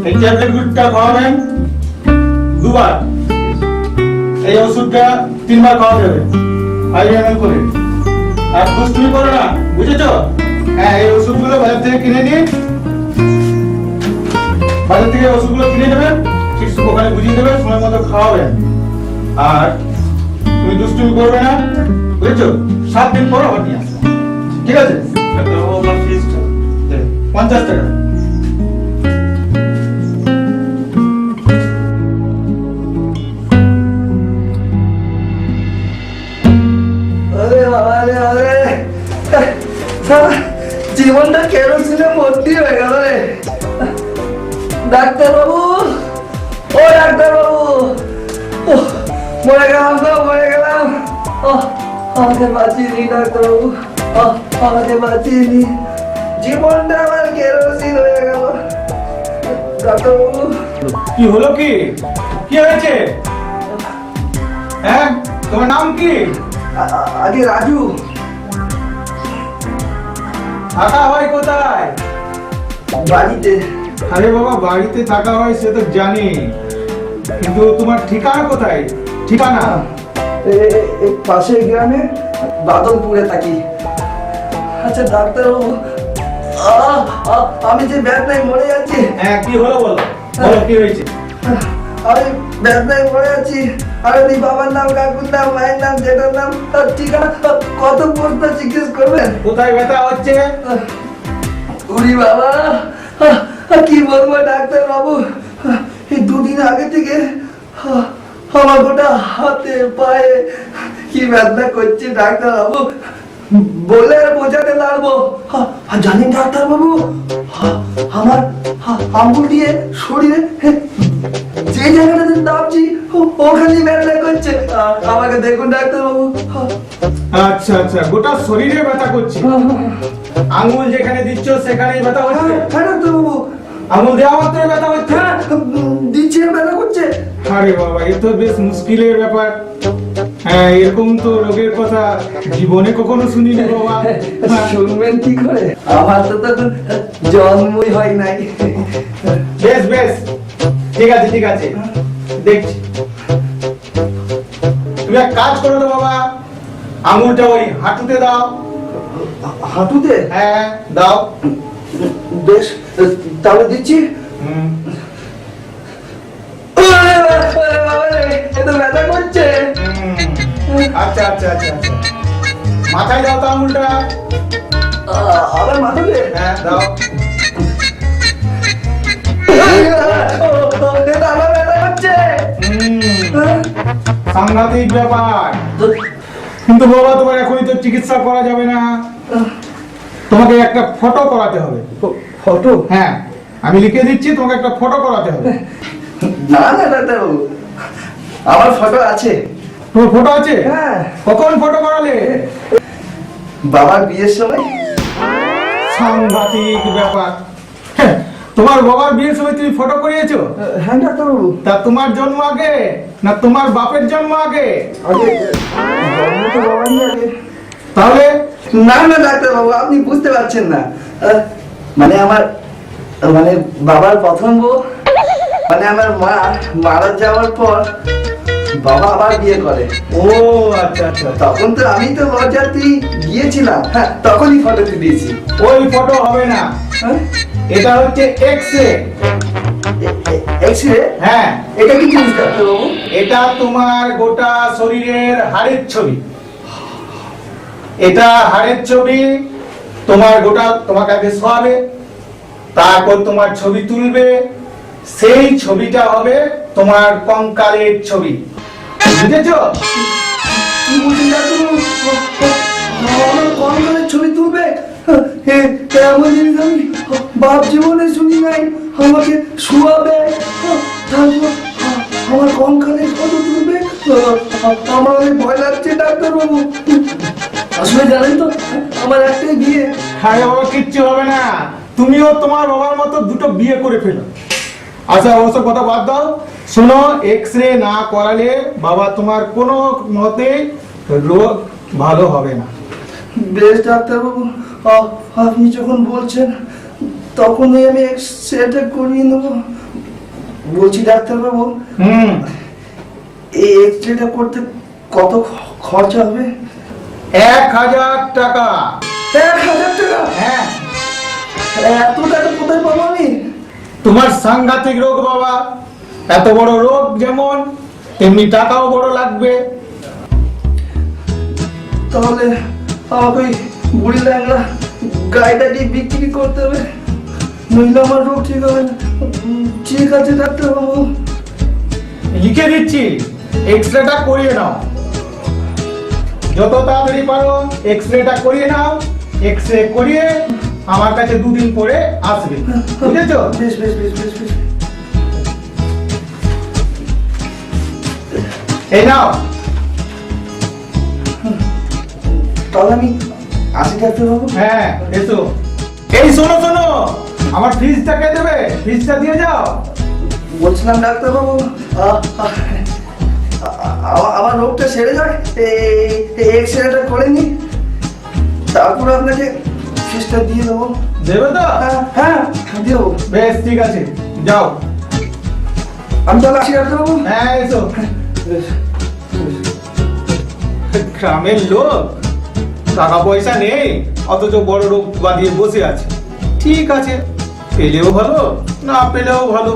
এই ট্যাবলেটটা খাওয়াবেন দুবার, এই ওষুধটা 3 বার খাওয়াতে হবে 5 ml করে। আর দুষ্টুমি করো না, বুঝেছো? হ্যাঁ, এই ওষুধগুলো বাজার থেকে কিনে নিন, বাজার থেকে ওষুধগুলো কিনে নেবেন, ঠিক ওখানে বুঝিয়ে দেবেন, সময় মতো খাওয়াবেন। আর তুমি দুষ্টুমি করবে না, বুঝেছো? 7 দিন পর আবার নিয়ে আসবে, ঠিক আছে? 50 টাকা। জীবনটা কেরোসিনে ভর্তি হয়ে গেল রে। ডাক্তার বাবু, ও ডাক্তার বাবু, মরে গেলাম তো, মরে গেলাম। আমাকে বাঁচিয়ে নি ডাক্তার বাবু, আমাকে বাঁচিয়ে নি। জীবনটা আমার কেরোসিন হয়ে গেল ডাক্তার বাবু। কি হলো? কি কি হয়েছে? হ্যাঁ, তোমার নাম কি? আগে রাজু। থাকা হয় কোথায়? বাড়িতে। আরে বাবা, বাড়িতে থাকা হয় সে তো জানি, কিন্তু তোমার ঠিকানা কোথায়? ঠিকানা পাশের গ্রামে বাদলপুরে থাকি। আচ্ছা ডাক্তারবাবু, আমি যে ব্যথায় মরে যাচ্ছি। হ্যাঁ, কি হলো বলো, বলো কি হয়েছে? আমি ব্যথায় মরে যাচ্ছি। আর ওই বাবার নাম, কাকুর নাম, মায়ের নাম, জেঠার নাম, ঠিকানা, কত প্রশ্ন জিজ্ঞেস করবেন? কোথায় ব্যথা হচ্ছে? উরি বাবা, কি বলবো ডাক্তার বাবু, এই 2 দিন আগে থেকে আমার গোটা হাতে পায়ে কি ব্যথা করছে ডাক্তার বাবু, বলে আর বোঝাতে লাগবো। আর জানেন ডাক্তার বাবু, আমার আঙ্গুল দিয়ে শরীরে যে জায়গাটাতে দাবছি ওখানে ব্যথা করছে। আমাকে দেখুন ডাক্তার বাবু। আচ্ছা আচ্ছা, গোটা শরীরে ব্যথা করছে? আঙ্গুল যেখানে দিচ্ছ সেখানেই ব্যথা হচ্ছে? হ্যাঁ ডাক্তার বাবু। আঙ্গুল দেওয়া মাত্রই ব্যথা হচ্ছে? দিচ্ছে ব্যথা করছে। আরে বাবা, এ তো বেশ মুশকিলের ব্যাপার। হ্যাঁ, এরকম তো রোগের কথা জীবনে কখনো শুনিনি বাবা। শুনবেন কি করে, আমার তো তখন জন্মই হয় নাই। বেশ বেশ, ঠিক আছে ঠিক আছে, দেখছি। তুমি এক কাজ করো তো বাবা, আঙুলটা ওই হাঁটুতে দাও। হাঁটুতে? হ্যাঁ, দাও। বেশ, তাহলে দিচ্ছি। ব্যথা করছে। আচ্ছা আচ্ছা আচ্ছা আচ্ছা, মাথায় দাও তো আঙুলটা। আবার মাথাতে? হ্যাঁ, দাও। আমার ব্যথা করছে। সাংঘাতিক ব্যাপার। কিন্তু বাবা, তোমার এখনই তো চিকিৎসা করা যাবে না, তোমাকে একটা ফটো করাতে হবে। ফটো? হ্যাঁ, আমি লিখে দিচ্ছি, তোমাকে একটা ফটো করাতে হবে। না না ডাক্তারবাবু, আমার ফটো আছে। তোমার ফটো আছে? হ্যাঁ। কখন ফটো করালে? বাবার বিয়ের সময়। সাংঘাতিক ব্যাপার। হ্যাঁ, তোমার বাবার বিয়ের সময় তুমি ফটো করিয়েছো? হ্যাঁ ডাক্তারবাবু। তা তোমার জন্ম আগে না তোমার বাপের জন্ম আগে? আগে জন্ম তো বাবারই আগে। তাহলে? না না ডাক্তারবাবু, আপনি বুঝতে পারছেন না। মানে আমার বাবার প্রথম বউ, মানে আমার মা মারা যাওয়ার পর বাবা আবার বিয়ে করে। ও আচ্ছা আচ্ছা, তখন তো আমি তো বরযাত্রী গিয়েছিলাম। হ্যাঁ, তখনই ফটো তুলেছি। ওই ফটো হবে না, এটা হচ্ছে এক্স-রে। এক্স-রে? হ্যাঁ। এটা কি জিনিস ডাক্তারবাবু? এটা তোমার গোটা শরীরের হাড়ের ছবি। এটা হাড়ের ছবি, তোমার গোটা তোমাকে আগে শোয়াবে, তারপর তোমার ছবি তুলবে, সেই ছবিটা হবে তোমার কঙ্কালের ছবি। বুঝেছো? কি বলছেন ডাক্তারবাবু? আমার কঙ্কালের ছবি তুলবে? এমন জিনিস আমি বাপ জীবনে শুনি নাই। আমাকে শোয়াবে, তারপর আমার কঙ্কালের ফটো তুলবে। আমার অনেক ভয় লাগছে ডাক্তারবাবু। আসলে জানেন তো, আমার একটাই বিয়ে। আরে বাবা, কিচ্ছু হবে না, তুমিও তোমার বাবার মতো দুটো বিয়ে করে ফেলো। আচ্ছা, অবশ্য কথা বাদ দাও, শোনো, এক্স-রে না করালে বাবা তোমার কোনো মতে রোগ ভালো হবে না। বেশ ডাক্তারবাবু, আপনি যখন বলছেন তখনই আমি এক্সরেটা করিয়ে নেবো। বলছি ডাক্তারবাবু, এই এক্সরেটা করতে কত খরচা হবে? 1000 টাকা। 1000 টাকা? হ্যাঁ। এত টাকা কোথায় পাবো আমি? তোমার সাংঘাতিক রোগ বাবা, এত বড় রোগ যেমন তেমনি টাকাও বড় লাগবে। তাহলে আমাকে ওই বুড়ি ল্যাংড়া গাড়িটাকে বিক্রি করতে হবে, নইলে আমার রোগ ঠিক হবে না। ঠিক আছে ডাক্তারবাবু, লিখে দিচ্ছি, এক্সরেটা করিয়ে নাও। যত তাড়াতাড়ি পারো এক্সরেটা করিয়ে নাও। এক্সরে করিয়ে আমার কাছে 2 দিন পরে আসবে, বুঝেছো? বেশ বেশ বেশ বেশ বেশ। এই নাও। তাহলে আমি আসি ডাক্তারবাবু। হ্যাঁ, এসো। এই শোনো শোনো, আমার ফিজটাকে দেবে, ফিজটা দিয়ে যাও। বলছিলাম ডাক্তারবাবু, আমার রোগটা সেরে যাক, এক্সরেটা করে নি, তারপর আপনাকে ফিসটা দিয়ে দেবো। দেবে তো? হ্যাঁ দেবো। বেশ, ঠিক আছে, যাও। আমি তাহলে আসি ডাক্তারবাবু। হ্যাঁ, এসো। বেশ, বেশ। গ্রামের লোক, টাকা পয়সা নেই, অথচ বড় রোগ বাঁধিয়ে বসে আছে। ঠিক আছে, পেলেও ভালো, না পেলেও ভালো।